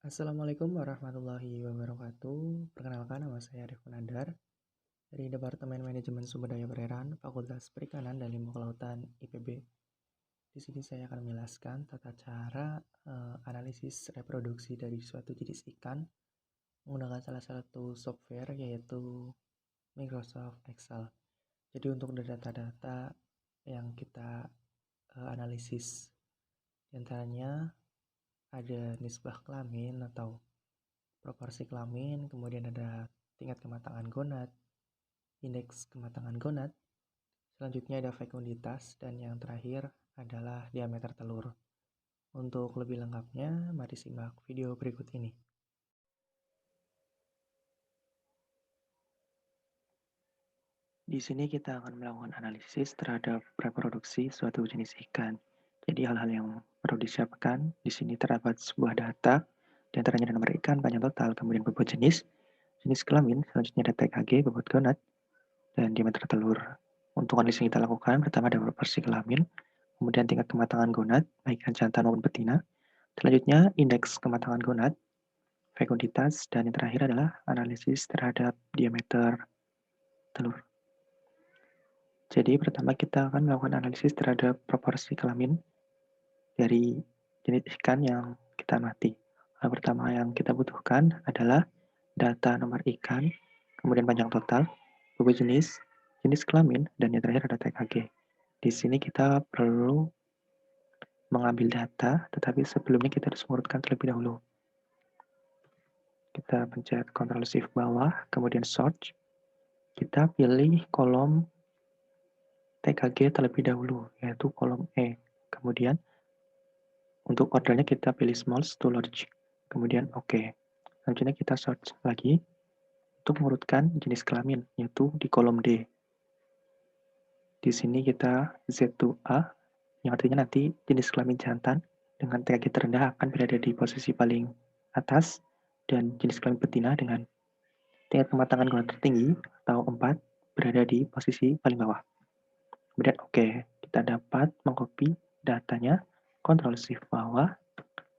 Assalamualaikum warahmatullahi wabarakatuh. Perkenalkan, nama saya Arif Munandar dari Departemen Manajemen Sumber Daya Perairan, Fakultas Perikanan dan Limbah Kelautan IPB. Di sini saya akan menjelaskan tata cara analisis reproduksi dari suatu jenis ikan menggunakan salah satu software yaitu Microsoft Excel. Jadi untuk data-data yang kita analisis, diantaranya ada nisbah kelamin atau proporsi kelamin, kemudian ada tingkat kematangan gonad, indeks kematangan gonad, selanjutnya ada fekunditas, dan yang terakhir adalah diameter telur. Untuk lebih lengkapnya, mari simak video berikut ini. Di sini kita akan melakukan analisis terhadap reproduksi suatu jenis ikan. Jadi hal-hal yang perlu disiapkan, di sini terdapat sebuah data, di antaranya nomor ikan, panjang total, kemudian bobot jenis kelamin, selanjutnya ada TKG, bobot gonad, dan diameter telur. Untuk analisis yang kita lakukan, pertama ada proporsi kelamin, kemudian tingkat kematangan gonad, baik ikan jantan maupun betina. Selanjutnya, indeks kematangan gonad, fekunditas, dan yang terakhir adalah analisis terhadap diameter telur. Jadi pertama kita akan melakukan analisis terhadap proporsi kelamin dari jenis ikan yang kita amati. Hal pertama yang kita butuhkan adalah data nomor ikan, kemudian panjang total, bobot jenis kelamin, dan yang terakhir ada TKG. Di sini kita perlu mengambil data, tetapi sebelumnya kita harus mengurutkan terlebih dahulu. Kita pencet Ctrl Shift bawah, kemudian search. Kita pilih kolom TKG terlebih dahulu, yaitu kolom E. Kemudian untuk ordernya kita pilih small to large, kemudian OK. Selanjutnya kita search lagi untuk mengurutkan jenis kelamin, yaitu di kolom D. Di sini kita Z2A, yang artinya nanti jenis kelamin jantan dengan TKG terendah akan berada di posisi paling atas, dan jenis kelamin betina dengan tingkat kematangan gonad tertinggi atau 4 berada di posisi paling bawah. Kemudian OK, kita dapat mengcopy datanya, Ctrl Shift bawah,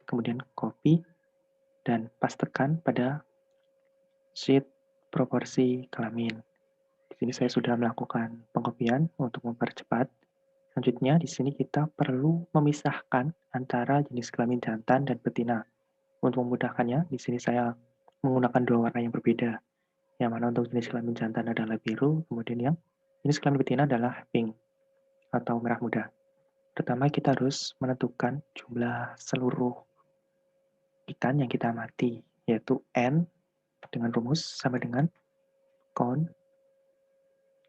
kemudian copy, dan pastekan pada sheet proporsi kelamin. Di sini saya sudah melakukan pengkopian untuk mempercepat. Selanjutnya, di sini kita perlu memisahkan antara jenis kelamin jantan dan betina. Untuk memudahkannya, di sini saya menggunakan dua warna yang berbeda. Yang mana untuk jenis kelamin jantan adalah biru, kemudian yang jenis kelamin betina adalah pink atau merah muda. Pertama, kita harus menentukan jumlah seluruh ikan yang kita amati, yaitu N dengan rumus sama dengan count.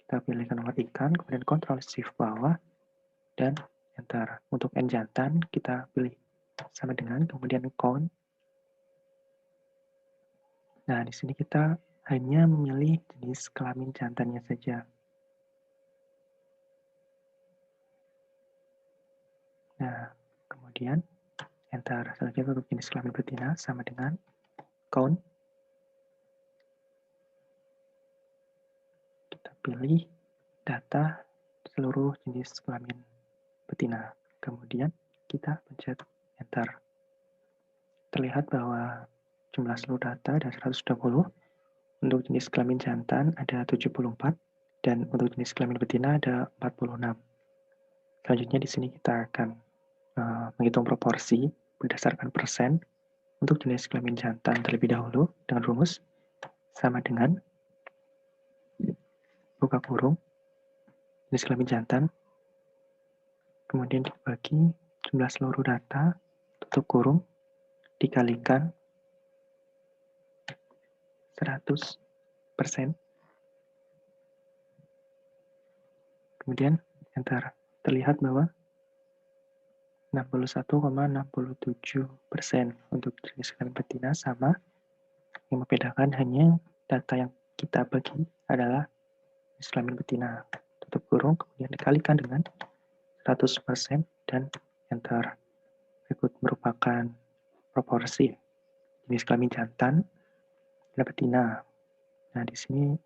Kita pilihkan nomor ikan, kemudian Ctrl Shift bawah, dan enter. Untuk N jantan, kita pilih sama dengan, kemudian count. Nah, di sini kita hanya memilih jenis kelamin jantannya saja. Nah, kemudian enter. Selanjutnya untuk jenis kelamin betina sama dengan count. Kita pilih data seluruh jenis kelamin betina. Kemudian kita pencet enter. Terlihat bahwa jumlah seluruh data ada 120. Untuk jenis kelamin jantan ada 74, dan untuk jenis kelamin betina ada 46. Selanjutnya di sini kita akan menghitung proporsi berdasarkan persen. Untuk jenis kelamin jantan terlebih dahulu dengan rumus sama dengan buka kurung jenis kelamin jantan, kemudian dibagi jumlah seluruh data, tutup kurung, dikalikan 100%, kemudian enter. Terlihat bahwa 61,67% untuk jenis kelamin betina sama. Yang membedakan hanya data yang kita bagi adalah jenis kelamin betina. Tutup kurung, kemudian dikalikan dengan 100% dan enter. Berikut merupakan proporsi jenis kelamin jantan dan betina. Nah, di sini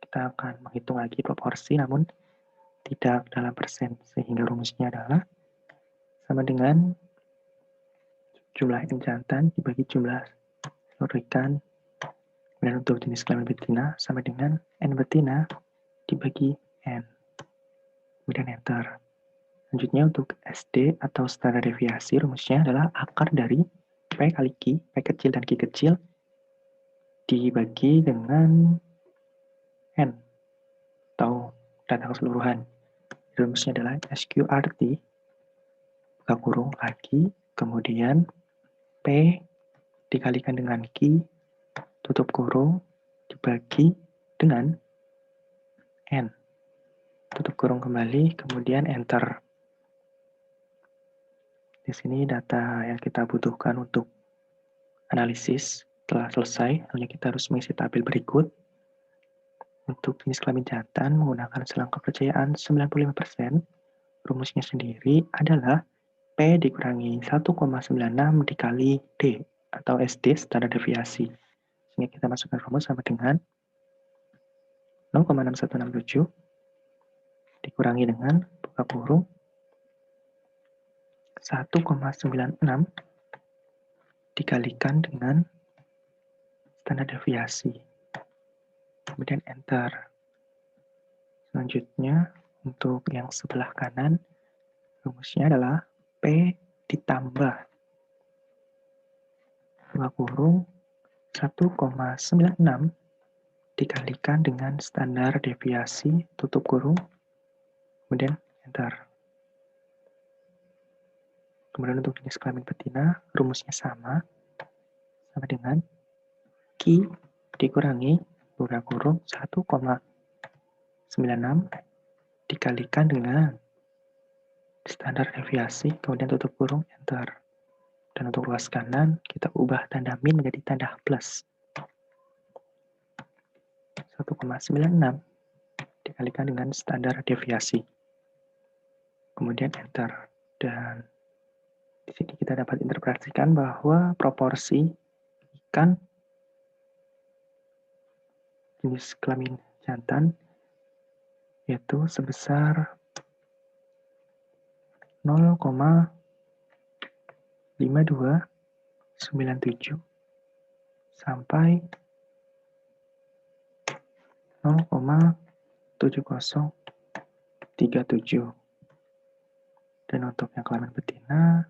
kita akan menghitung lagi proporsi, namun tidak dalam persen, sehingga rumusnya adalah sama dengan jumlah N jantan dibagi jumlah Lurikan. Kemudian untuk jenis kelamin betina sama dengan N betina dibagi N. Kemudian enter. Selanjutnya untuk SD atau standar deviasi, rumusnya adalah akar dari P kali Q, P kecil dan Q kecil, dibagi dengan N, atau data keseluruhan. Rumusnya adalah SQRT, buka kurung lagi, kemudian P dikalikan dengan Q, tutup kurung, dibagi dengan N. Tutup kurung kembali, kemudian enter. Di sini data yang kita butuhkan untuk analisis telah selesai, hanya kita harus mengisi tabel berikut. Untuk jenis kelamin jantan menggunakan selang kepercayaan 95%, rumusnya sendiri adalah P dikurangi 1,96 dikali D, atau SD standar deviasi. Sehingga kita masukkan rumus sama dengan 0,6167 dikurangi dengan buka kurung 1,96 dikalikan dengan standar deviasi. Kemudian enter. Selanjutnya, untuk yang sebelah kanan, rumusnya adalah P ditambah buka kurung 1,96 dikalikan dengan standar deviasi, tutup kurung, kemudian enter. Kemudian untuk jenis kelamin betina, rumusnya sama dengan Q dikurangi buka kurung 1,96 dikalikan dengan standar deviasi, kemudian tutup kurung, enter. Dan untuk ruas kanan, kita ubah tanda min menjadi tanda plus. 1,96 dikalikan dengan standar deviasi. Kemudian enter. Dan di sini kita dapat interpretasikan bahwa proporsi ikan jenis kelamin jantan yaitu sebesar 0,5297 sampai 0,7037. Dan untuk yang kelamin betina,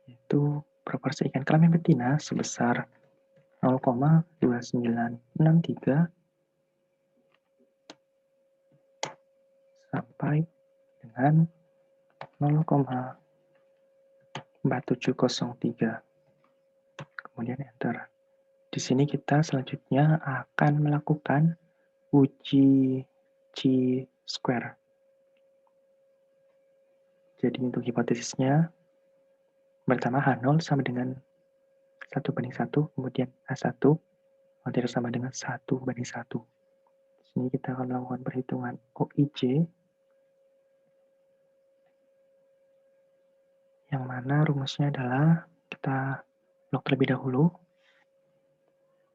yaitu proporsi ikan kelamin betina sebesar 0,2963 sampai dengan 0,4703. Kemudian enter. Di sini kita selanjutnya akan melakukan uji chi-square. Jadi untuk hipotesisnya, pertama H0 sama dengan 1:1, kemudian H1 tidak sama dengan 1:1. Di sini kita akan melakukan perhitungan OIJ, yang mana rumusnya adalah kita blok terlebih dahulu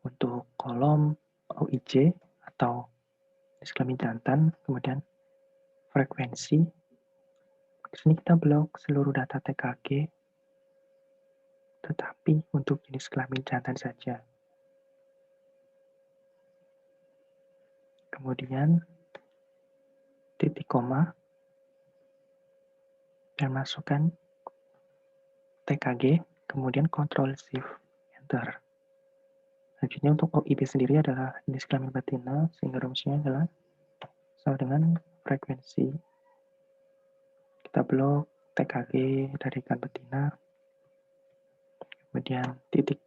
untuk kolom OIJ atau jenis kelamin jantan, kemudian frekuensi. Di sini kita blok seluruh data TKG, tetapi untuk jenis kelamin jantan saja. Kemudian titik koma dan masukkan TKG, kemudian Ctrl Shift Enter. Selanjutnya untuk OIB sendiri adalah jenis kelamin betina, sehingga rumusnya adalah sama dengan frekuensi. Kita blok TKG dari ikan betina, kemudian titik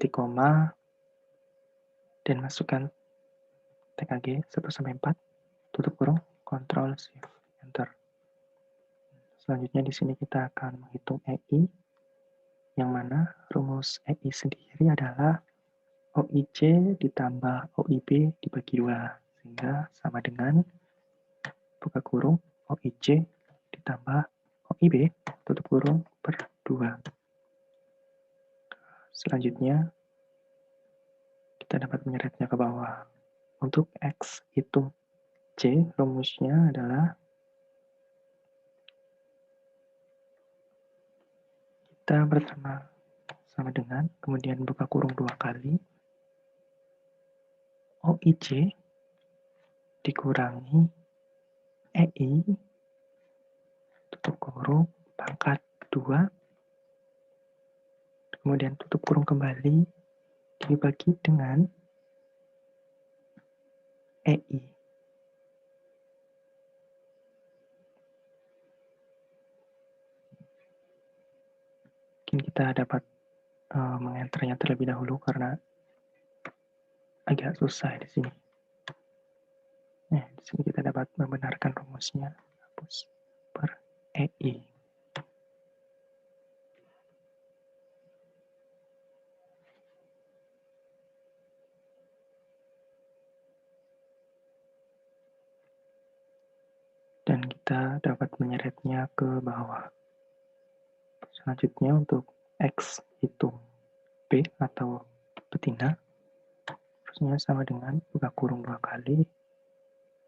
koma, dan masukkan TKG 1-4, tutup kurung, Ctrl Shift Enter. Selanjutnya di sini kita akan menghitung EI, yang mana rumus EI sendiri adalah OIJ ditambah OIB dibagi 2, sehingga sama dengan buka kurung OIJ ditambah OIB tutup kurung per 2. Selanjutnya kita dapat menyeretnya ke bawah. Untuk X hitung C, rumusnya adalah kita sama dengan, kemudian buka kurung 2 kali, OIC dikurangi EI, tutup kurung, pangkat 2, kemudian tutup kurung kembali, dibagi dengan EI. Mungkin kita dapat mengenternya terlebih dahulu karena agak susah di sini. Nah, di sini kita dapat membenarkan rumusnya, hapus per EI. Dan kita dapat menyeretnya ke bawah. Selanjutnya untuk X hitung B atau betina, terusnya sama dengan buka kurung 2 kali,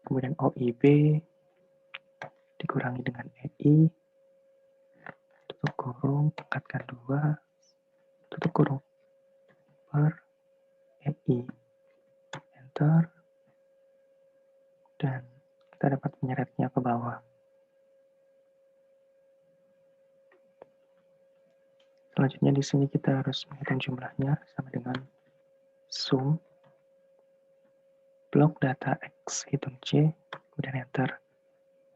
kemudian OIB dikurangi dengan EI, tutup kurung, pangkatkan 2, tutup kurung per EI, enter, dan kita dapat menyeretnya ke bawah. Selanjutnya di sini kita harus menghitung jumlahnya sama dengan sum blok data X hitung C, kemudian enter.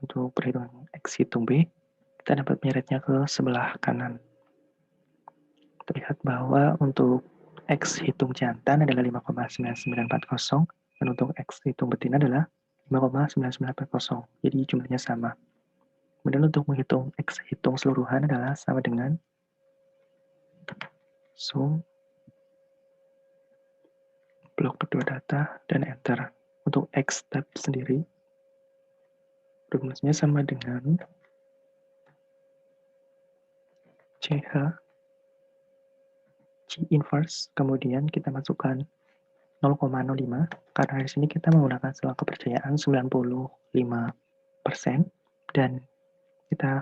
Untuk perhitungan X hitung B, kita dapat menyeretnya ke sebelah kanan. Terlihat bahwa untuk X hitung jantan adalah 5,9940 dan untuk X hitung betina adalah 5,9940. Jadi jumlahnya sama. Kemudian untuk menghitung X hitung seluruhan adalah sama dengan sum blok kedua data dan enter. Untuk X tab sendiri, rumusnya sama dengan CH C inverse, kemudian kita masukkan 0,05 karena di sini kita menggunakan selang kepercayaan 95% dan kita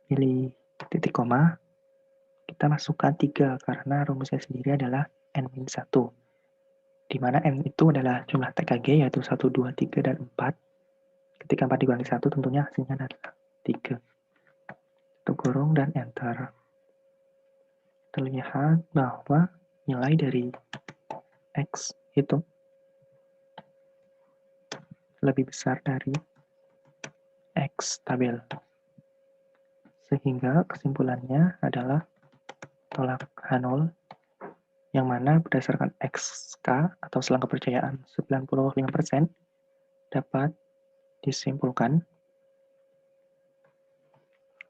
pilih titik koma, kita masukkan 3 karena rumusnya sendiri adalah N-1, di mana N itu adalah jumlah TKG yaitu 1, 2, 3, dan 4. Ketika 4 dikurangi 1 tentunya hasilnya adalah 3. Tutup kurung dan enter. Terlihat bahwa nilai dari X itu lebih besar dari X tabel. Sehingga kesimpulannya adalah tolak H0 yang mana berdasarkan XK atau selang kepercayaan 95% dapat disimpulkan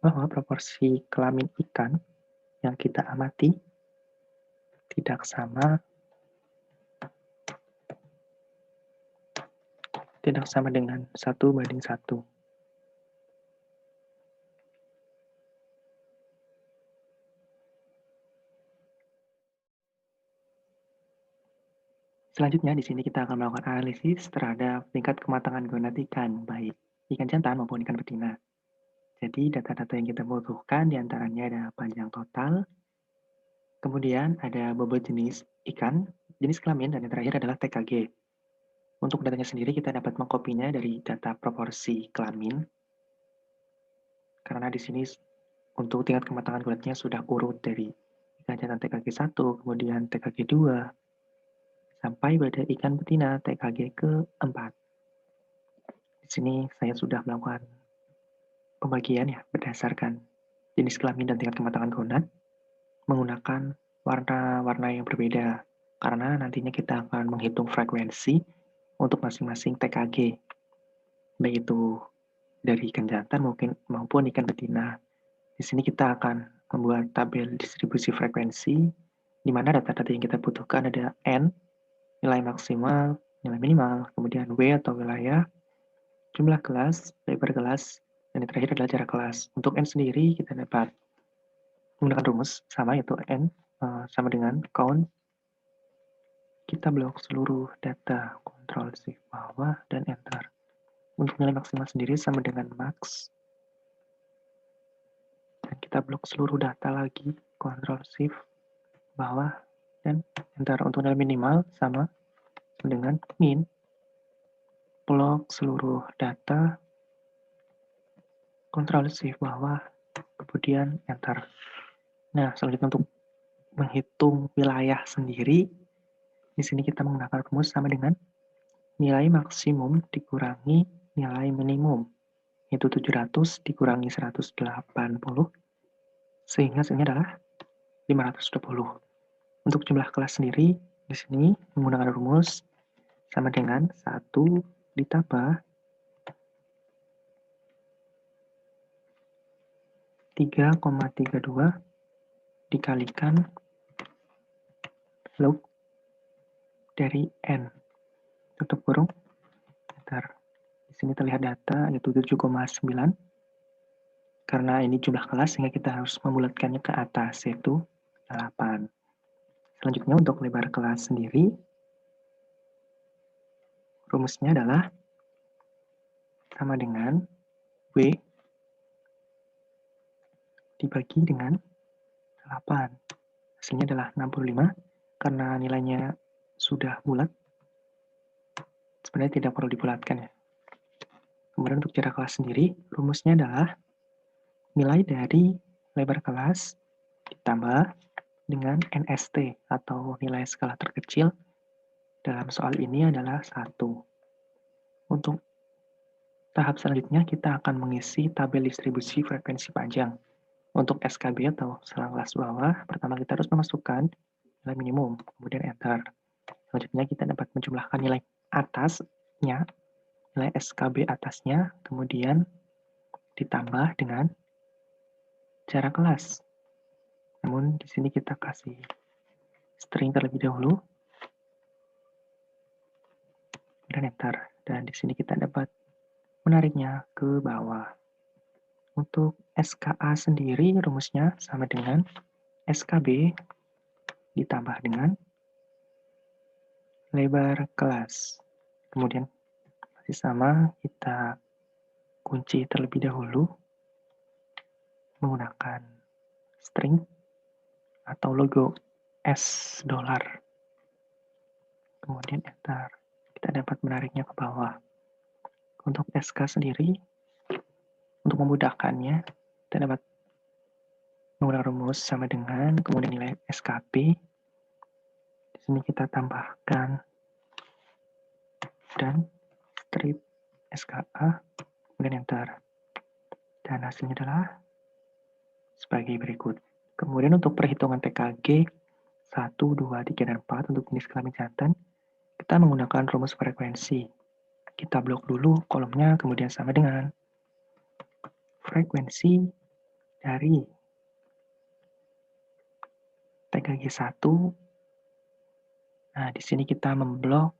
bahwa proporsi kelamin ikan yang kita amati tidak sama dengan 1:1. Selanjutnya di sini kita akan melakukan analisis terhadap tingkat kematangan gonad ikan, baik ikan jantan maupun ikan betina. Jadi data-data yang kita butuhkan diantaranya ada panjang total, kemudian ada bobot jenis ikan, jenis kelamin, dan yang terakhir adalah TKG. Untuk datanya sendiri kita dapat mengkopinya dari data proporsi kelamin, karena di sini untuk tingkat kematangan gonadnya sudah urut dari ikan jantan TKG 1, kemudian TKG 2, sampai pada ikan betina TKG ke-4. Di sini saya sudah melakukan pembagian ya berdasarkan jenis kelamin dan tingkat kematangan gonad menggunakan warna-warna yang berbeda karena nantinya kita akan menghitung frekuensi untuk masing-masing TKG, baik itu dari ikan jantan maupun ikan betina. Di sini kita akan membuat tabel distribusi frekuensi di mana data-data yang kita butuhkan ada N, nilai maksimal, nilai minimal, kemudian W atau wilayah, jumlah kelas, lebar kelas, dan yang terakhir adalah jarak kelas. Untuk N sendiri kita dapat menggunakan rumus sama yaitu N sama dengan count. Kita blok seluruh data, Ctrl Shift bawah, dan enter. Untuk nilai maksimal sendiri sama dengan max. Dan kita blok seluruh data lagi, Ctrl Shift bawah, dan enter. Untuk nilai minimal sama dengan min, blok seluruh data, Ctrl Shift bawah, kemudian enter. Nah, selanjutnya untuk menghitung wilayah sendiri, di sini kita menggunakan rumus sama dengan nilai maksimum dikurangi nilai minimum, yaitu 700 dikurangi 180, sehingga hasilnya adalah 520. Untuk jumlah kelas sendiri, di sini menggunakan rumus sama dengan 1 ditambah 3,32 dikalikan log dari N. Tutup kurung, enter. Di sini terlihat data yaitu 7,9. Karena ini jumlah kelas, sehingga kita harus membulatkannya ke atas, yaitu 8. Selanjutnya untuk lebar kelas sendiri, rumusnya adalah sama dengan W dibagi dengan 8. Hasilnya adalah 65. Karena nilainya sudah bulat, sebenarnya tidak perlu dibulatkan ya. Kemudian untuk jarak kelas sendiri, rumusnya adalah nilai dari lebar kelas ditambah dengan NST atau nilai skala terkecil. Dalam soal ini adalah 1. Untuk tahap selanjutnya kita akan mengisi tabel distribusi frekuensi panjang. Untuk SKB atau selang kelas bawah, pertama kita harus memasukkan nilai minimum, kemudian enter. Selanjutnya kita dapat menjumlahkan nilai atasnya, nilai SKB atasnya, kemudian ditambah dengan jarak kelas. Namun di sini kita kasih string terlebih dahulu, dan enter. Dan di sini kita dapat menariknya ke bawah. Untuk SKA sendiri rumusnya sama dengan SKB ditambah dengan lebar kelas. Kemudian masih sama, kita kunci terlebih dahulu menggunakan string atau logo $. Kemudian enter. Kita dapat menariknya ke bawah. Untuk SK sendiri, untuk memudahkannya, kita dapat menggunakan rumus sama dengan kemudian nilai SKP. Di sini kita tambahkan dan strip SKA, kemudian enter. Dan hasilnya adalah sebagai berikut. Kemudian untuk perhitungan TKG 1, 2, 3, dan 4 untuk jenis kelamin jantan, kita menggunakan rumus frekuensi. Kita blok dulu kolomnya, kemudian sama dengan frekuensi dari TKG 1. Nah, di sini kita memblok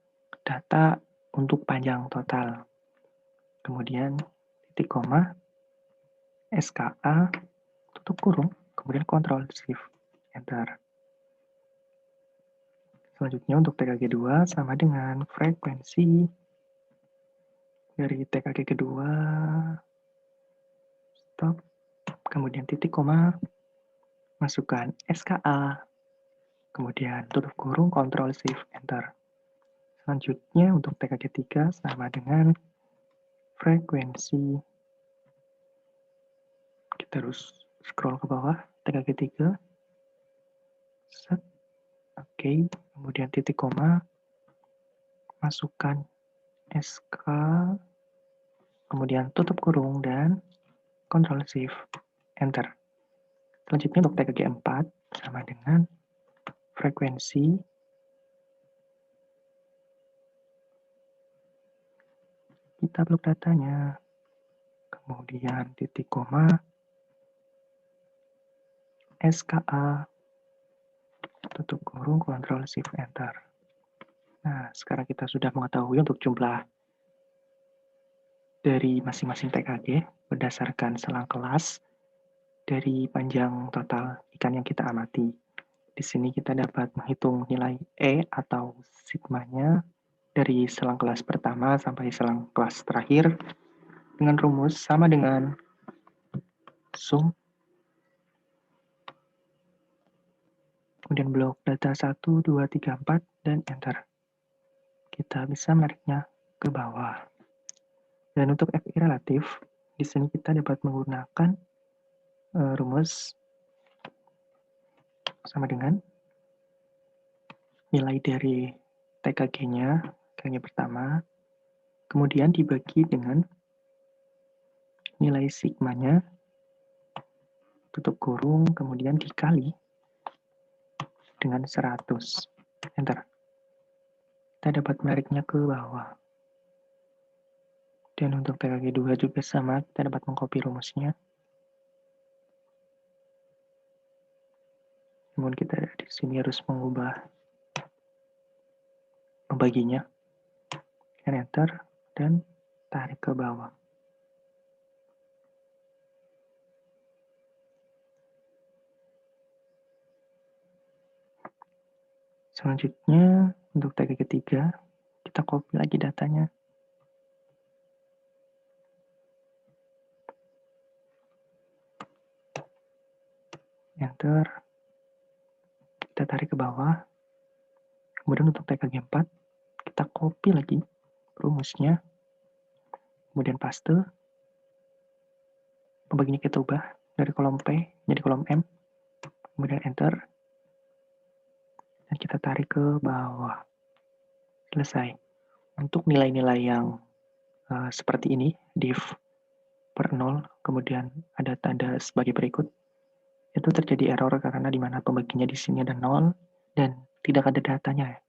data untuk panjang total. Kemudian titik koma, SKA, tutup kurung, kemudian Ctrl Shift enter. Selanjutnya untuk TKG 2 sama dengan frekuensi dari TKG kedua, stop, kemudian titik koma, masukkan SKA, kemudian tutup kurung, Ctrl Shift enter. Selanjutnya untuk TKG 3 sama dengan frekuensi, kita harus scroll ke bawah, TKG 3, set, oke, kemudian titik koma, masukkan SK, kemudian tutup kurung, dan Ctrl Shift enter. Selanjutnya untuk TKG 4 sama dengan frekuensi, kita blok datanya, kemudian titik koma, SKA, tutup kurung, Ctrl Shift enter. Nah, sekarang kita sudah mengetahui untuk jumlah dari masing-masing TKG berdasarkan selang kelas dari panjang total ikan yang kita amati. Di sini kita dapat menghitung nilai E atau sigmanya dari selang kelas pertama sampai selang kelas terakhir dengan rumus sama dengan sum Kemudian blok data 1, 2, 3, 4, dan enter. Kita bisa menariknya ke bawah. Dan untuk FI relatif, di sini kita dapat menggunakan rumus sama dengan nilai dari TKG-nya, TKG pertama, kemudian dibagi dengan nilai sigmanya, tutup kurung, kemudian dikali dengan 100. Enter. Kita dapat menariknya ke bawah. Dan untuk TKG 2 juga sama, kita dapat mengcopy rumusnya. Namun kita di sini harus mengubah membaginya. Enter dan tarik ke bawah. Selanjutnya, untuk TKG 3, kita copy lagi datanya. Enter. Kita tarik ke bawah. Kemudian untuk TKG 4, kita copy lagi rumusnya. Kemudian paste. Pembaginya kita ubah dari kolom P menjadi kolom M. Kemudian enter. Dan kita tarik ke bawah. Selesai. Untuk nilai-nilai yang seperti ini, div per 0, kemudian ada tanda sebagai berikut, itu terjadi error karena di mana pembaginya di sini ada 0 dan tidak ada datanya.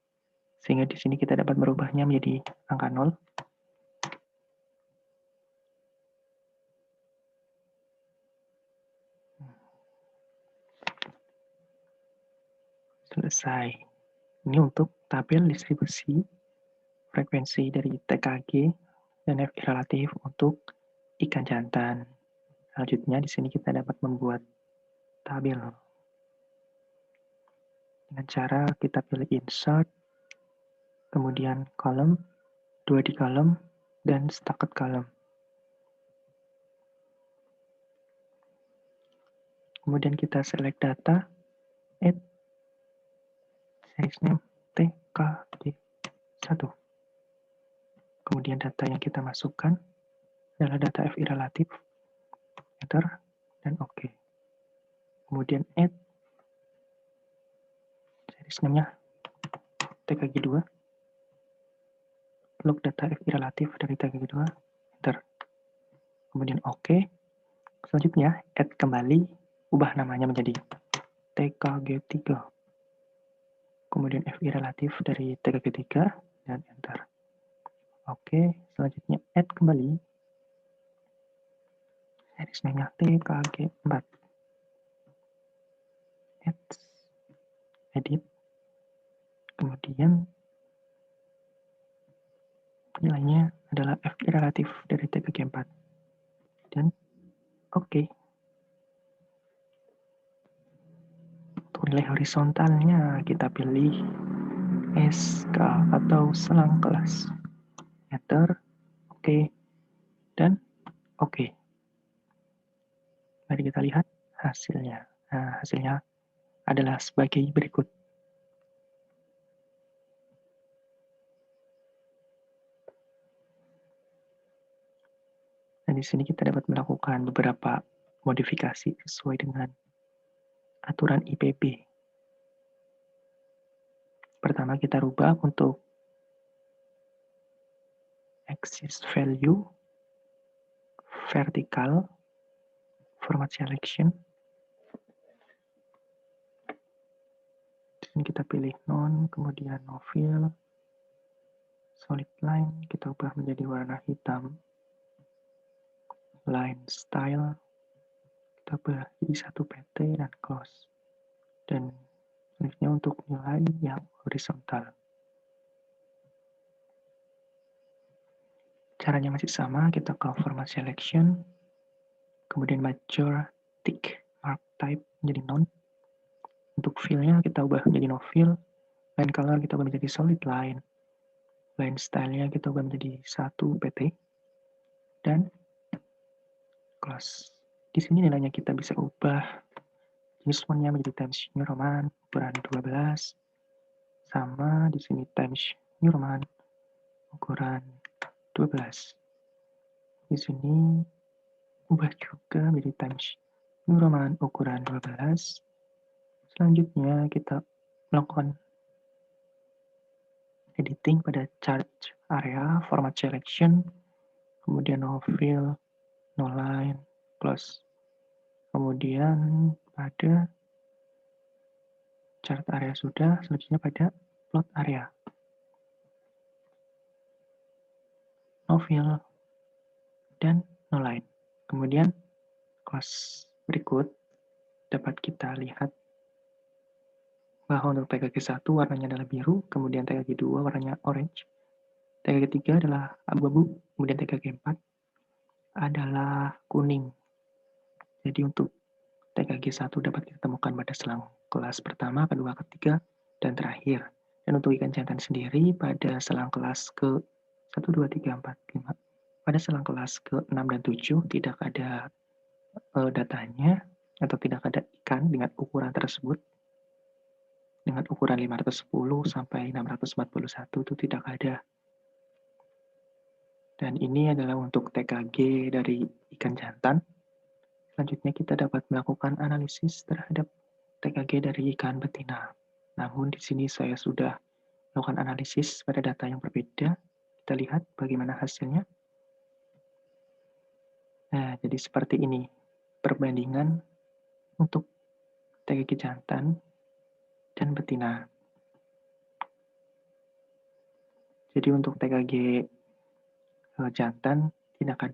Sehingga di sini kita dapat merubahnya menjadi angka 0. Selesai. Ini untuk tabel distribusi frekuensi dari TKG dan FI relatif untuk ikan jantan. Selanjutnya di sini kita dapat membuat tabel. Dengan cara kita pilih insert, kemudian kolom, 2 di kolom, dan stacked column. Kemudian kita select data, add, series name, TKG1. Kemudian data yang kita masukkan adalah data FI relatif, enter, dan OK. Kemudian add, series name-nya TKG2, log data FI relatif dari TKG2, enter. Kemudian OK. Selanjutnya, add kembali, ubah namanya menjadi TKG3. Kemudian FI relatif dari TKG3, dan enter. Oke, selanjutnya add kembali, series name-nya TKG4. Add, edit, kemudian nilainya adalah FI relatif dari TKG4. Dan oke. Untuk nilai horizontalnya kita pilih SK atau selang kelas. Enter, oke, dan oke. Mari kita lihat hasilnya. Nah, hasilnya adalah sebagai berikut. Dan di sini kita dapat melakukan beberapa modifikasi sesuai dengan aturan IPB. Pertama kita rubah untuk axis value, vertical, format selection. Di sini kita pilih non, kemudian no fill, solid line, kita ubah menjadi warna hitam. Line style, kita ubah jadi 1 PT dan close. Dan selanjutnya untuk nilai yang horizontal. Caranya masih sama, kita ke format selection, kemudian major tick mark type menjadi non. Untuk fill-nya kita ubah menjadi no fill, line color kita ubah menjadi solid line, line style-nya kita ubah menjadi 1 PT, dan close. Di sini nilainya kita bisa ubah Ini semuanya menjadi times New Roman ukuran 12 sama di sini times New Roman ukuran 12. Di sini ubah juga menjadi times New Roman ukuran 12. Selanjutnya kita melakukan editing pada charge area, format selection, kemudian no fill, no line, close. Kemudian pada chart area sudah, selanjutnya pada plot area. No fill dan no line. Kemudian kelas berikut dapat kita lihat bahwa untuk TKG 1 warnanya adalah biru, kemudian TKG 2 warnanya orange, TKG 3 adalah abu-abu, kemudian TKG 4 adalah kuning. Jadi untuk TKG 1 dapat kita temukan pada selang kelas pertama, kedua, ketiga, dan terakhir. Dan untuk ikan jantan sendiri pada selang kelas ke 1, 2, 3, 4, 5, pada selang kelas ke 6 dan 7 tidak ada datanya atau tidak ada ikan dengan ukuran tersebut. Dengan ukuran 510 sampai 641 itu tidak ada. Dan ini adalah untuk TKG dari ikan jantan. Selanjutnya kita dapat melakukan analisis terhadap TKG dari ikan betina. Namun di sini saya sudah melakukan analisis pada data yang berbeda. Kita lihat bagaimana hasilnya. Nah, jadi seperti ini perbandingan untuk TKG jantan dan betina. Jadi untuk TKG jantan tidak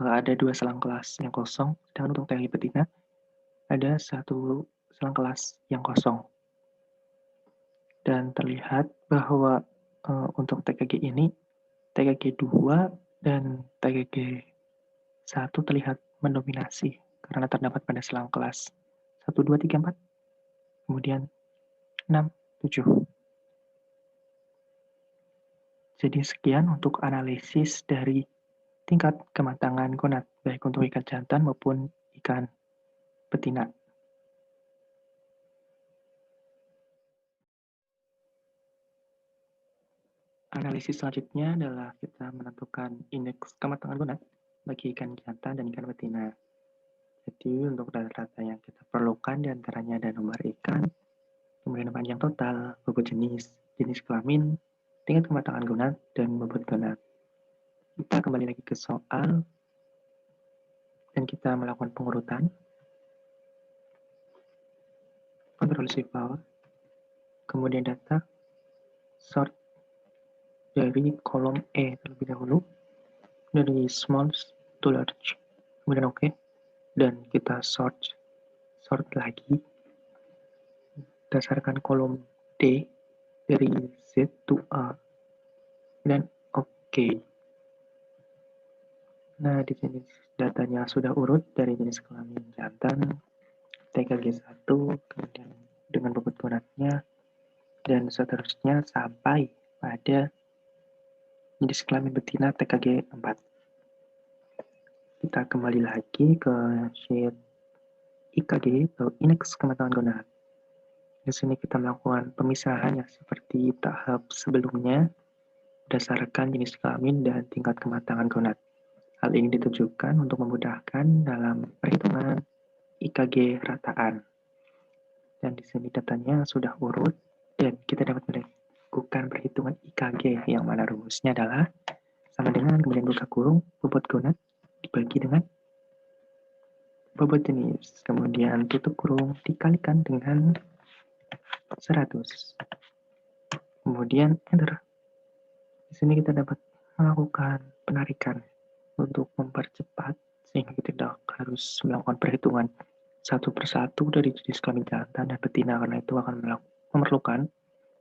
ada 2 selang kelas yang kosong, sedangkan untuk TKG betina ada 1 selang kelas yang kosong. Dan terlihat bahwa untuk TKG ini, TKG 2 dan TKG 1 terlihat mendominasi karena terdapat pada selang kelas 1, 2, 3, 4, kemudian 6, 7. Jadi sekian untuk analisis dari tingkat kematangan gonad, baik untuk ikan jantan maupun ikan betina. Analisis selanjutnya adalah kita menentukan indeks kematangan gonad bagi ikan jantan dan ikan betina. Jadi untuk data-data yang kita perlukan diantaranya ada nomor ikan, kemudian panjang total, bobot jenis, jenis kelamin, tingkat kematangan gonad, dan bobot gonad. Kita kembali lagi ke soal, dan kita melakukan pengurutan. Control Shift Power, kemudian data, sort dari kolom E terlebih dahulu, dari small to large, kemudian OK, dan kita sort lagi berdasarkan kolom D dari Z to A, dan OK. Nah, di sini datanya sudah urut dari jenis kelamin jantan, TKG 1, kemudian dengan bobot gonadnya, dan seterusnya sampai pada jenis kelamin betina TKG 4. Kita kembali lagi ke sheet IKG atau indeks kematangan gonad. Di sini kita melakukan pemisahan ya seperti tahap sebelumnya berdasarkan jenis kelamin dan tingkat kematangan gonad. Hal ini ditujukan untuk memudahkan dalam perhitungan IKG rataan. Dan di sini datanya sudah urut dan kita dapat melakukan perhitungan IKG yang mana rumusnya adalah sama dengan kemudian buka kurung bobot gonad dibagi dengan bobot jenis, kemudian tutup kurung dikalikan dengan 100. Kemudian enter. Di sini kita dapat melakukan penarikan untuk mempercepat sehingga kita tidak harus melakukan perhitungan satu persatu dari jenis kelamin jantan dan betina karena itu akan memerlukan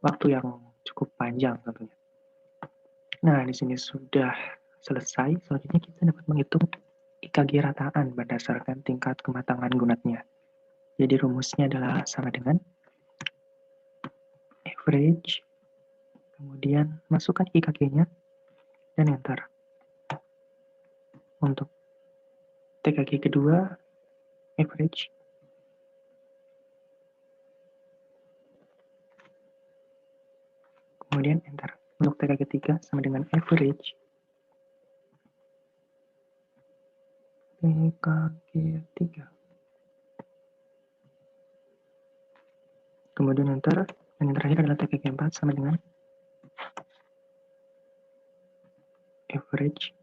waktu yang cukup panjang tentunya. Nah, di sini sudah selesai. Selanjutnya kita dapat menghitung IKG rataan berdasarkan tingkat kematangan gonadnya. Jadi rumusnya adalah sama dengan average, kemudian masukkan IKG-nya, dan enter. Untuk TKG kedua, average, kemudian enter. Untuk TKG 3 sama dengan average. TKG 3. Kemudian enter. Dan yang terakhir adalah TKG 4 sama dengan average.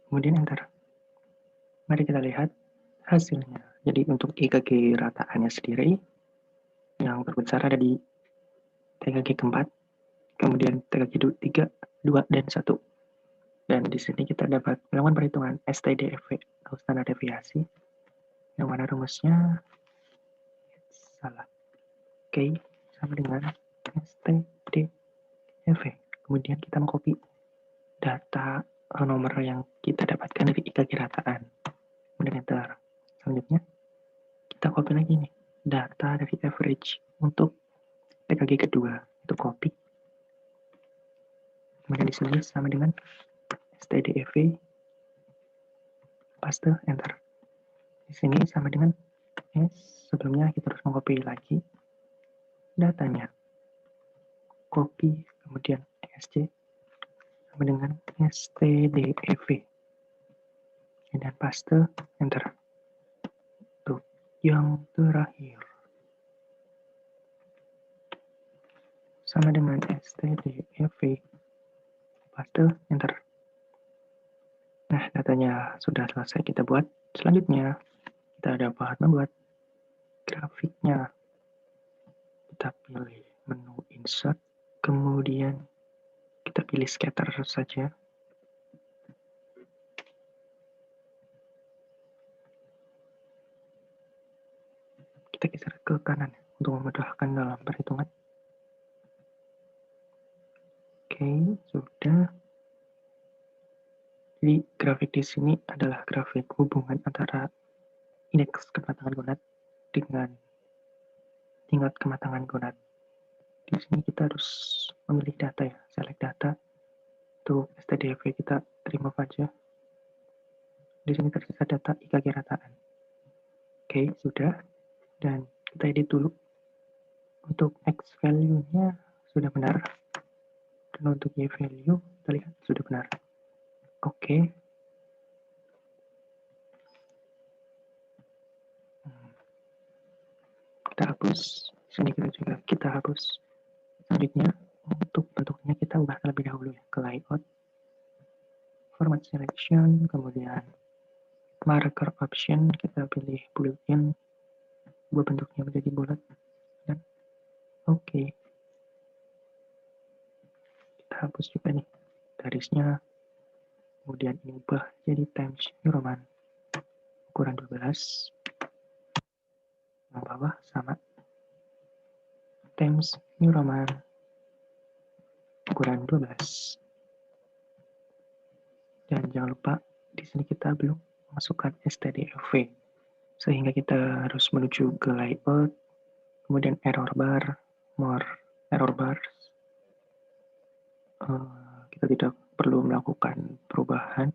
Kemudian enter. Mari kita lihat hasilnya. Jadi untuk IKG rataannya sendiri, yang terbesar ada di TKG keempat, kemudian TKG 3, 2, dan 1. Dan di sini kita dapat melakukan perhitungan STDFV atau standar deviasi, yang mana rumusnya salah. Oke, sama dengan STDFV. Kemudian kita mengcopy data nomor yang kita dapatkan dari IKG rataan. Kemudian enter. Selanjutnya, kita copy lagi nih data dari average untuk TKG kedua, itu copy. Kemudian di sini sama dengan STDFV, paste, enter. Di sini sama dengan sebelumnya kita harus mengcopy lagi datanya. Copy, kemudian ESC sama dengan STDFV. Dan paste, enter. Tuh, yang terakhir sama dengan STDFV, paste, enter. Nah, datanya sudah selesai kita buat. Selanjutnya, kita dapat membuat grafiknya. Kita pilih menu insert, kemudian kita pilih scatter saja. Kita geser ke kanan untuk memudahkan dalam perhitungan. Oke, sudah. Jadi grafik di sini adalah grafik hubungan antara indeks kematangan gonad dengan tingkat kematangan gonad. Di sini kita harus memilih data ya, select data. Untuk STDFV kita terima saja. Di sini tersisa data IKG rataan. Oke, sudah. Dan kita edit dulu. Untuk X value-nya sudah benar. Dan untuk Y value, kita lihat sudah benar. Oke. Kita hapus. Sini kita hapus. Selanjutnya, untuk bentuknya kita ubah terlebih dahulu ya, ke layout, format selection, kemudian marker option, kita pilih built-in, ubah bentuknya menjadi bulat, dan oke. Kita hapus juga nih garisnya, kemudian ini ubah jadi Times New Roman, ukuran 12, yang bawah sama Times New Roman, ukuran 12. Dan jangan lupa di sini kita belum masukkan STDFV, sehingga kita harus menuju ke layout, kemudian error bar, more error bars. Kita tidak perlu melakukan perubahan.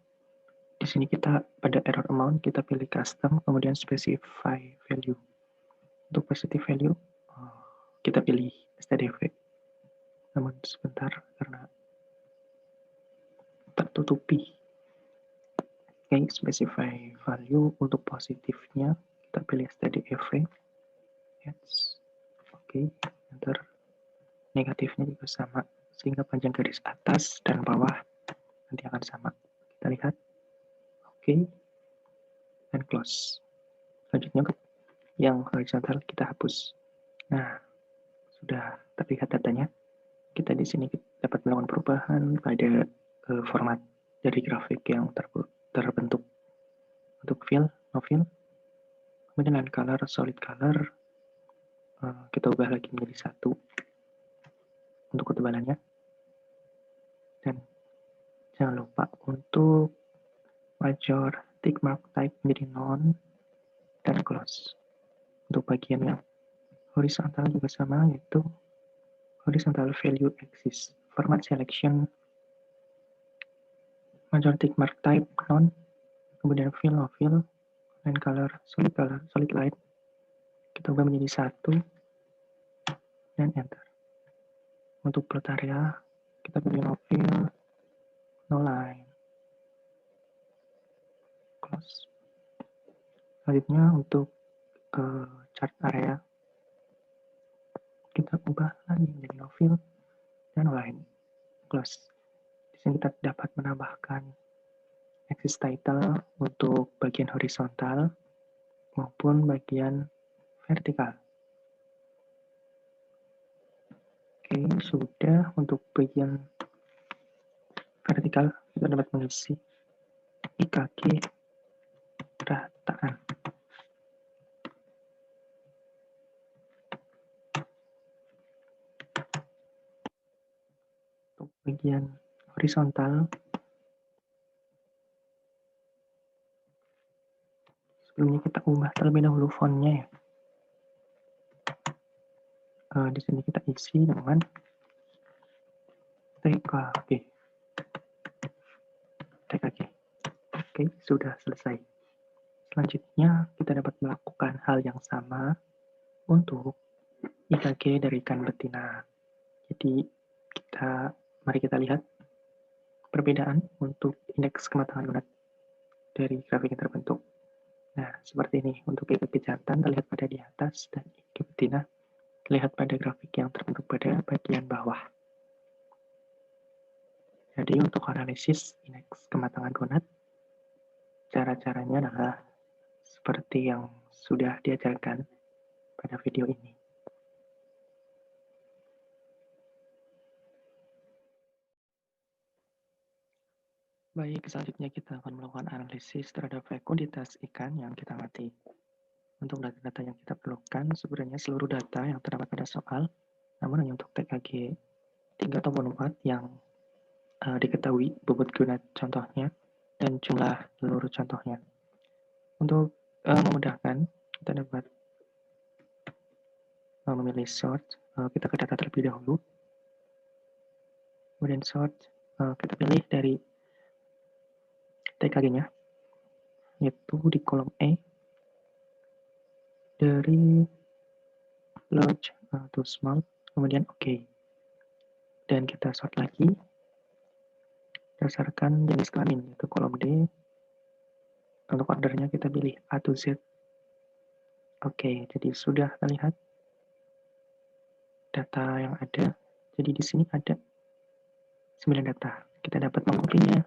Di sini kita pada error amount kita pilih custom, kemudian specify value. Untuk positive value kita pilih STDV. Namun sebentar karena tertutupi. Oke, specify value untuk positifnya kita pilih STDV. Yes. Oke, enter. Negatifnya juga sama, sehingga panjang garis atas dan bawah nanti akan sama. Kita lihat. Oke, dan close. Selanjutnya yang horizontal kita hapus. Nah, sudah terlihat datanya. Kita di sini dapat melakukan perubahan pada format dari grafik yang terbentuk. Untuk fill, no fill, kemudian line color, solid color, kita ubah lagi menjadi 1 untuk ketebalannya. Dan jangan lupa untuk major tick mark type menjadi none dan close. Untuk bagian yang horizontal juga sama, yaitu horizontal value axis, format selection, major tick mark type none, kemudian fill, no fill, line color, solid light, Kita ubah menjadi 1, dan enter. Untuk plot area, kita pilih no fill, no line, close. Selanjutnya untuk chart area, kita ubah lagi menjadi no fill dan no line, close. Di sini kita dapat menambahkan axis title untuk bagian horizontal maupun bagian vertikal. Oke, sudah. Untuk bagian vertikal, kita dapat mengisi IKG rataan. Untuk bagian horizontal, sebelumnya kita ubah terlebih dahulu fontnya ya. Di sini kita isi dengan TKG. Oke, sudah selesai. Selanjutnya, kita dapat melakukan hal yang sama untuk IKG dari ikan betina. Jadi, mari kita lihat perbedaan untuk indeks kematangan gonad dari grafik yang terbentuk. Nah, seperti ini. Untuk IKG jantan terlihat pada di atas dan IKG betina terlihat pada grafik yang terbentuk pada bagian bawah. Jadi, untuk analisis indeks kematangan gonad, cara-caranya adalah seperti yang sudah diajarkan pada video ini. Baik, selanjutnya kita akan melakukan analisis terhadap fekunditas ikan yang kita amati. Untuk data-data yang kita perlukan, sebenarnya seluruh data yang terdapat pada soal, namun hanya untuk TKG 3 ataupun 4 yang diketahui bobot gonad contohnya dan jumlah telur contohnya. Untuk memudahkan, kita dapat memilih sort, kita ke data terlebih dahulu, kemudian sort, kita pilih dari TKG-nya, yaitu di kolom E, dari large to small, kemudian OK. Dan kita sort lagi, berdasarkan jenis kelamin, yaitu kolom D. Untuk ordernya kita pilih A to Z. Oke, jadi sudah terlihat data yang ada. Jadi di sini ada 9 data. Kita dapat mengkopinya,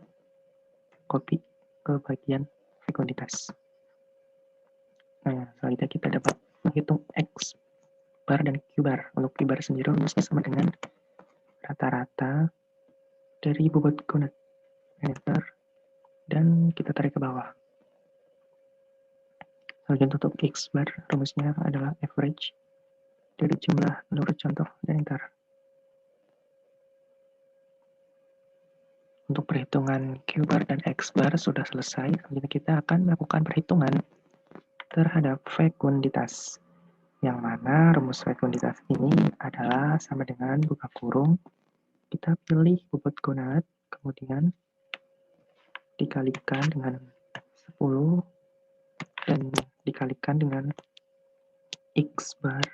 copy ke bagian fekunditas. Nah, selanjutnya kita dapat menghitung X bar dan Q bar. Untuk Q bar sendiri rumusnya sama dengan rata-rata dari bobot gonad. Enter, dan kita tarik ke bawah. Selanjutnya untuk X bar, rumusnya adalah average dari jumlah telur contoh, dan enter. Untuk perhitungan Q bar dan X bar sudah selesai. Selanjutnya kita akan melakukan perhitungan terhadap fekunditas, yang mana rumus fekunditas ini adalah sama dengan buka kurung, kita pilih bobot gonad, kemudian dikalikan dengan 10 dan dikalikan dengan X bar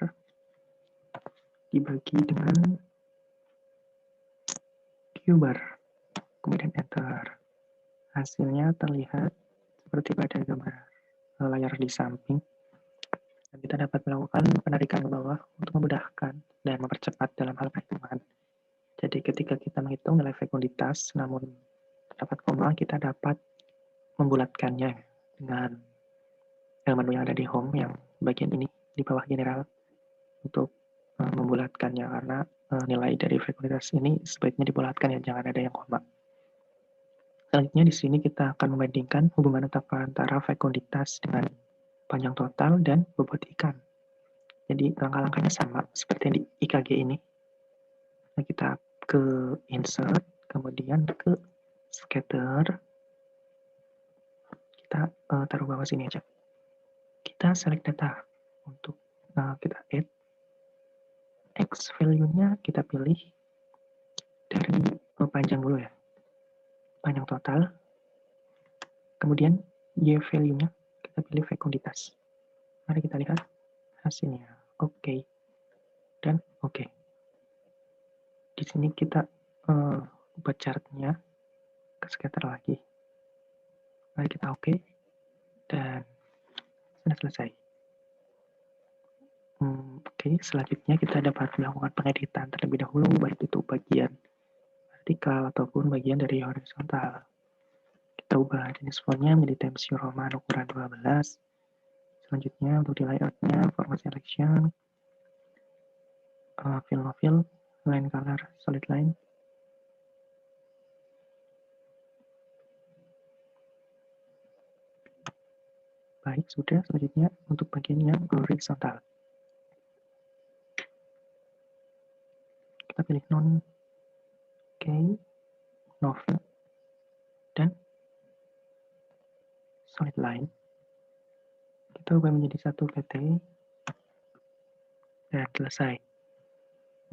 dibagi dengan Q bar, kemudian enter. Hasilnya terlihat seperti pada gambar layar di samping. Dan kita dapat melakukan penarikan ke bawah untuk memudahkan dan mempercepat dalam hal perhitungan. Jadi ketika kita menghitung nilai fekunditas, namun terdapat koma, kita dapat membulatkannya dengan menu yang ada di home, yang bagian ini di bawah general, untuk membulatkannya, karena nilai dari fekunditas ini sebaiknya dibulatkan ya, jangan ada yang koma. Selanjutnya di sini kita akan membandingkan hubungan antara fekunditas dengan panjang total dan bobot ikan. Jadi langkah-langkahnya sama seperti yang di IKG ini. Nah, kita ke insert, kemudian ke scatter, kita taruh bawah sini aja. Kita select data untuk kita add X value-nya, kita pilih dari panjang dulu ya, panjang total. Kemudian Y value-nya kita pilih fekunditas. Mari kita lihat hasilnya. Oke. Dan oke. Di sini kita ubah chartnya ke scatter lagi. Mari kita oke. Dan sudah selesai. Oke, selanjutnya kita dapat melakukan pengeditan terlebih dahulu, baik itu bagian vertikal ataupun bagian dari horizontal. Kita ubah jenis fontnya menjadi Times New Roman ukuran 12. Selanjutnya untuk di layoutnya, format selection, fill no fill, line color, solid line. Baik, sudah. Selanjutnya untuk bagian yang horizontal. Kita pilih non, oke, no fill, dan solid line. Kita ubah menjadi satu PT, dan selesai.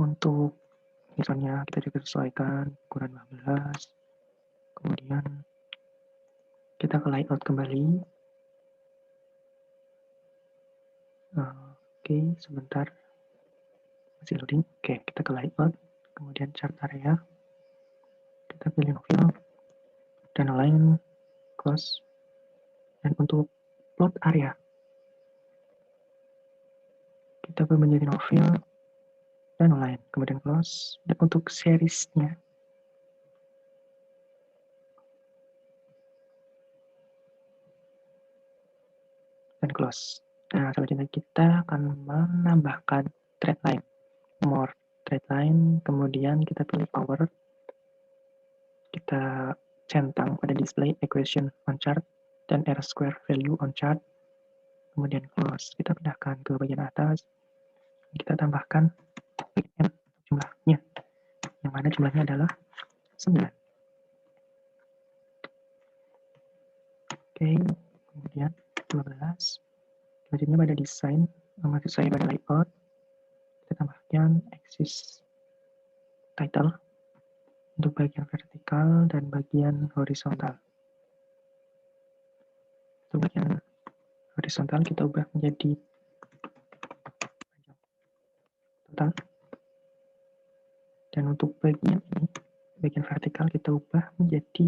Untuk misalnya kita juga sesuaikan ukuran 12, kemudian kita ke layout kembali. Oke, sebentar, masih loading. Oke, kita ke layout, kemudian chart area, kita pilih no fill, dan align, close, dan untuk plot area, kita ubah menjadi no fill, dan align, kemudian close, dan untuk seriesnya, dan close. Nah, selanjutnya kita akan menambahkan thread line, more thread line, kemudian kita pilih power, kita centang pada display equation on chart dan R square value on chart, kemudian close. Kita pindahkan ke bagian atas, kita tambahkan jumlahnya, yang mana jumlahnya adalah 9. Oke, kemudian 12. Selanjutnya pada desain, maksud saya pada layout, kita tambahkan axis title untuk bagian vertikal dan bagian horizontal. Untuk bagian horizontal kita ubah menjadi total. Dan untuk bagian ini, bagian vertikal kita ubah menjadi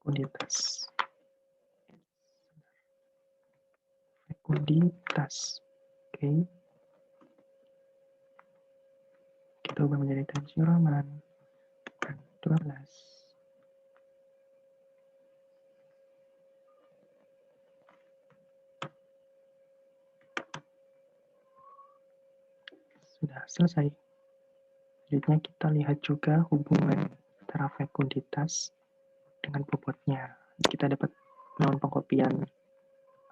fekunitas. Oke. Kita ubah menjadi Times New Roman 12. Sudah selesai. Selanjutnya kita lihat juga hubungan antara fekunditas dengan bobotnya. Kita dapat melakukan pengkopian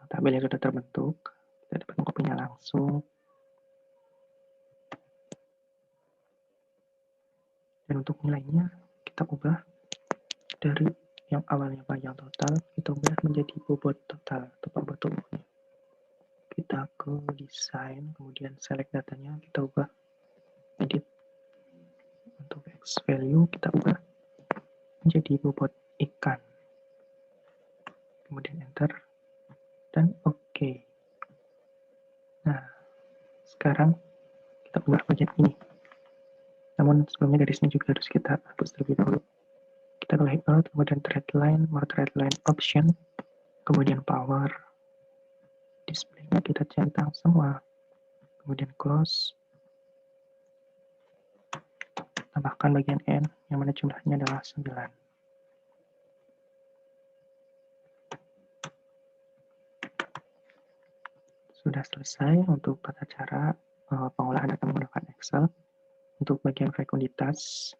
tabel yang sudah terbentuk. Kita dapat mengkopinya langsung. Dan untuk nilainya kita ubah dari yang awalnya panjang total, kita ubah menjadi bobot total atau bobot tubuhnya. Kita ke desain, kemudian select datanya, kita ubah edit. Untuk X value kita ubah menjadi bobot ikan. Kemudian enter dan oke. Nah, sekarang kita ubah bagian ini. Namun sebelumnya dari sini juga harus kita hapus terlebih dahulu. Kita ke layout, kemudian thread line, more thread line option, kemudian power, display-nya kita centang semua, kemudian close, tambahkan bagian N, yang mana jumlahnya adalah 9. Sudah selesai untuk tata cara pengolahan data menggunakan Excel. Untuk bagian fekunditas,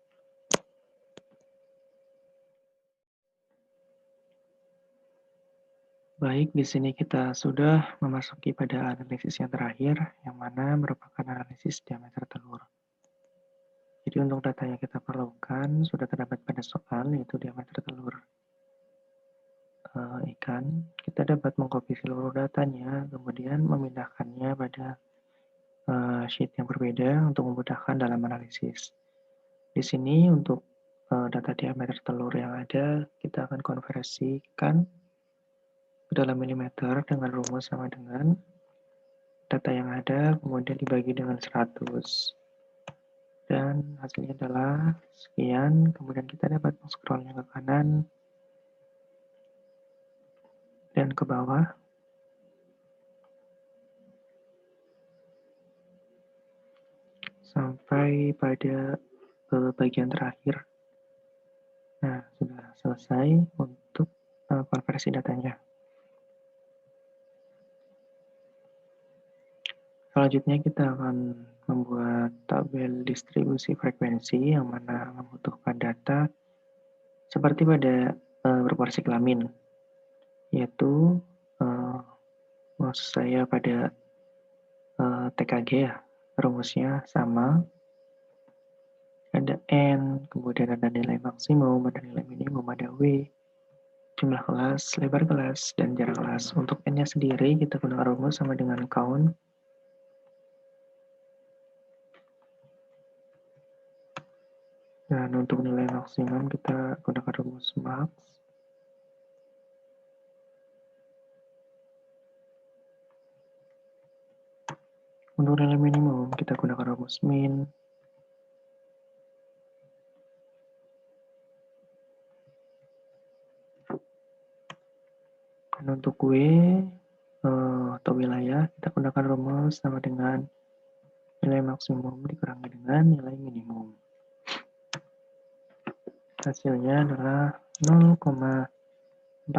baik, di sini kita sudah memasuki pada analisis yang terakhir, yang mana merupakan analisis diameter telur. Jadi untuk data yang kita perlukan sudah terdapat pada soal, yaitu diameter telur ikan. Kita dapat mengcopy seluruh datanya, kemudian memindahkannya pada sheet yang berbeda untuk memudahkan dalam analisis. Di sini untuk data diameter telur yang ada, kita akan konversikan dalam milimeter dengan rumus sama dengan data yang ada, kemudian dibagi dengan 100. Dan hasilnya adalah sekian, kemudian kita dapat scrollnya ke kanan dan ke bawah. Sampai pada bagian terakhir. Nah, sudah selesai untuk konversi datanya. Selanjutnya kita akan membuat tabel distribusi frekuensi yang mana membutuhkan data seperti pada proporsi kelamin, yaitu maksud saya pada TKG ya, rumusnya sama, ada N, kemudian ada nilai maksimum, ada nilai minimum, ada W, jumlah kelas, lebar kelas, dan jarak kelas. Untuk N-nya sendiri kita gunakan rumus sama dengan count. Dan untuk nilai maksimum kita gunakan rumus max. Untuk nilai minimum kita gunakan rumus min. Dan untuk W atau wilayah kita gunakan rumus sama dengan nilai maksimum dikurangi dengan nilai minimum. Hasilnya adalah 0,45.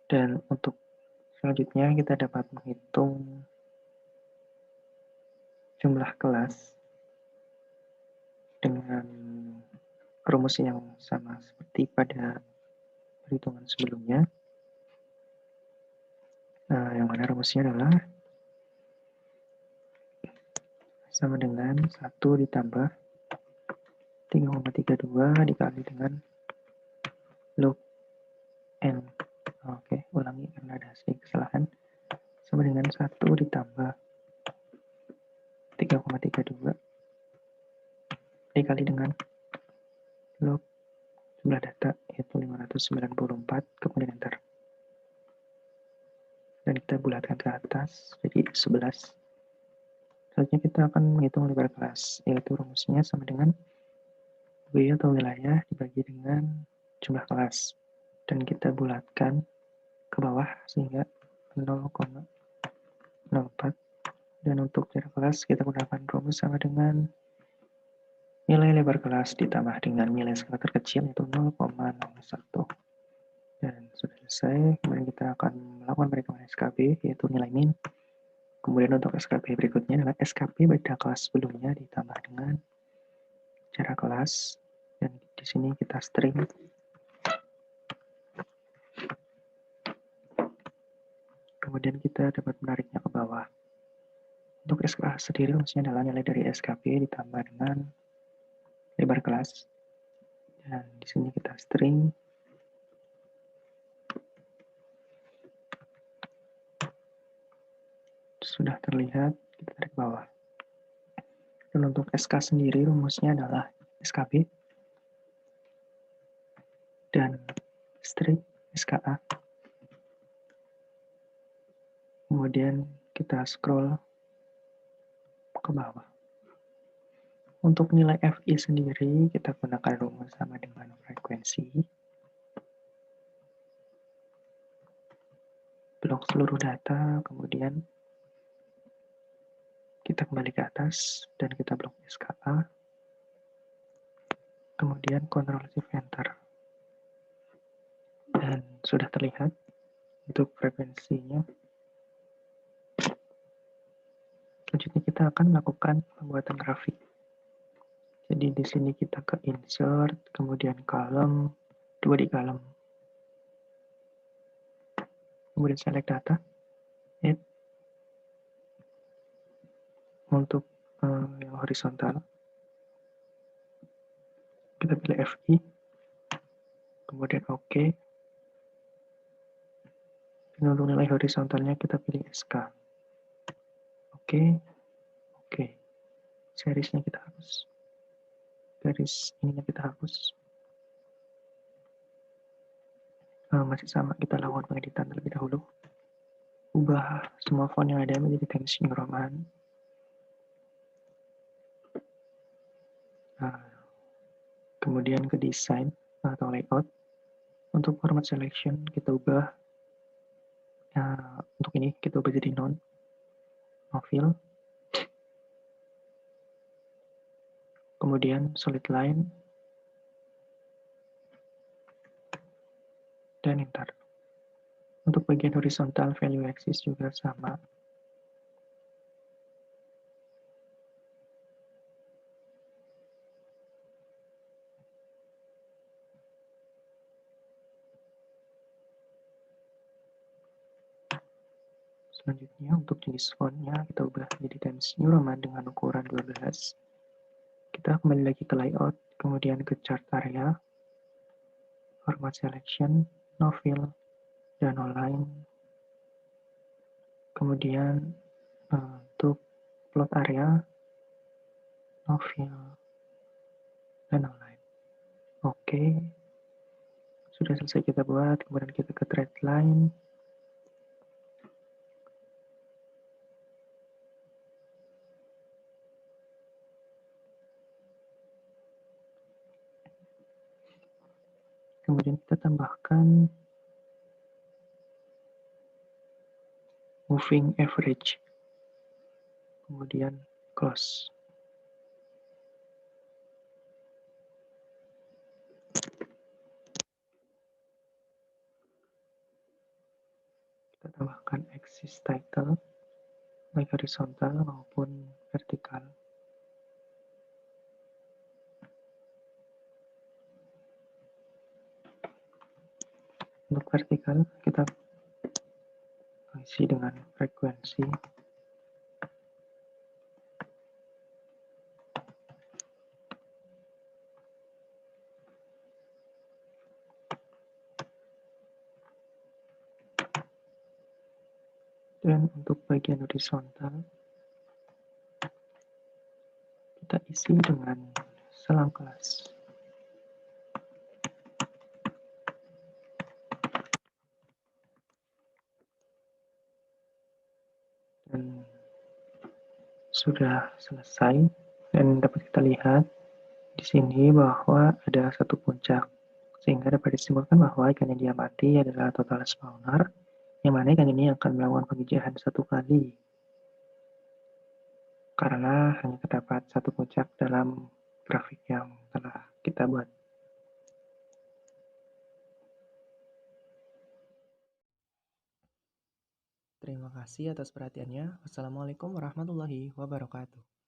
Dan untuk selanjutnya kita dapat menghitung jumlah kelas dengan rumus yang sama seperti pada perhitungan sebelumnya. Nah, yang mana rumusnya adalah sama dengan 1 ditambah 3,32 dikali dengan log N. Oke, ulangi karena ada sedikit kesalahan. Sama dengan 1 ditambah 3,32 dikali dengan log jumlah data, yaitu 594, kemudian enter. Dan kita bulatkan ke atas, jadi 11. Selanjutnya kita akan menghitung lebar kelas, yaitu rumusnya sama dengan W atau wilayah dibagi dengan jumlah kelas. Dan kita bulatkan ke bawah sehingga 0,04. Dan untuk jarak kelas kita gunakan rumus sama dengan nilai lebar kelas ditambah dengan nilai skala terkecil yaitu 0,01. Dan sudah selesai, kemudian kita akan melakukan perhitungan SKB yaitu nilai min. Kemudian untuk SKB berikutnya adalah SKB pada kelas sebelumnya ditambah dengan jarak kelas. Dan di sini kita string. Kemudian kita dapat menariknya ke bawah. Untuk SKA sendiri rumusnya adalah nilai dari SKB ditambah dengan lebar kelas. Dan di sini kita string. Sudah terlihat, kita tarik ke bawah. Dan untuk SK sendiri rumusnya adalah SKB dan string SKA. Kemudian kita scroll ke bawah. Untuk nilai FI sendiri kita gunakan rumus sama dengan frekuensi. Blok seluruh data, kemudian kita kembali ke atas dan kita blok SKA. Kemudian Ctrl Shift Enter. Dan sudah terlihat untuk frekuensinya. Selanjutnya kita akan melakukan pembuatan grafik. Jadi di sini kita ke insert, kemudian column, 2 di column. Kemudian select data, add. Untuk yang horizontal, kita pilih FI, kemudian OK. Dan untuk nilai horizontalnya kita pilih SK. Oke. Serisnya kita hapus. Garis ininya kita hapus. Masih sama, kita lakukan pengeditan terlebih dahulu. Ubah semua font yang ada menjadi Times New Roman. Kemudian ke desain atau layout. Untuk format selection kita ubah. Untuk ini kita ubah jadi no fill. Kemudian solid line. Dan enter. Untuk bagian horizontal value axis juga sama. Selanjutnya untuk jenis fontnya kita ubah menjadi Times New Roman dengan ukuran 12. Kita kembali lagi ke layout, kemudian ke chart area, format selection, no fill, dan no line. Kemudian untuk plot area, no fill, dan no line. Oke, sudah selesai kita buat, kemudian kita ke thread line. Kemudian kita tambahkan moving average. Kemudian close. Kita tambahkan axis title, baik horizontal maupun vertikal. Untuk vertikal kita isi dengan frekuensi. Dan untuk bagian horizontal kita isi dengan selang kelas. Dan sudah selesai, dan dapat kita lihat di sini bahwa ada satu puncak, sehingga dapat disimpulkan bahwa ikan yang diamati adalah total spawner, yang mana ikan ini akan melakukan pengijahan satu kali, karena hanya terdapat satu puncak dalam grafik yang telah kita buat. Terima kasih atas perhatiannya. Wassalamualaikum warahmatullahi wabarakatuh.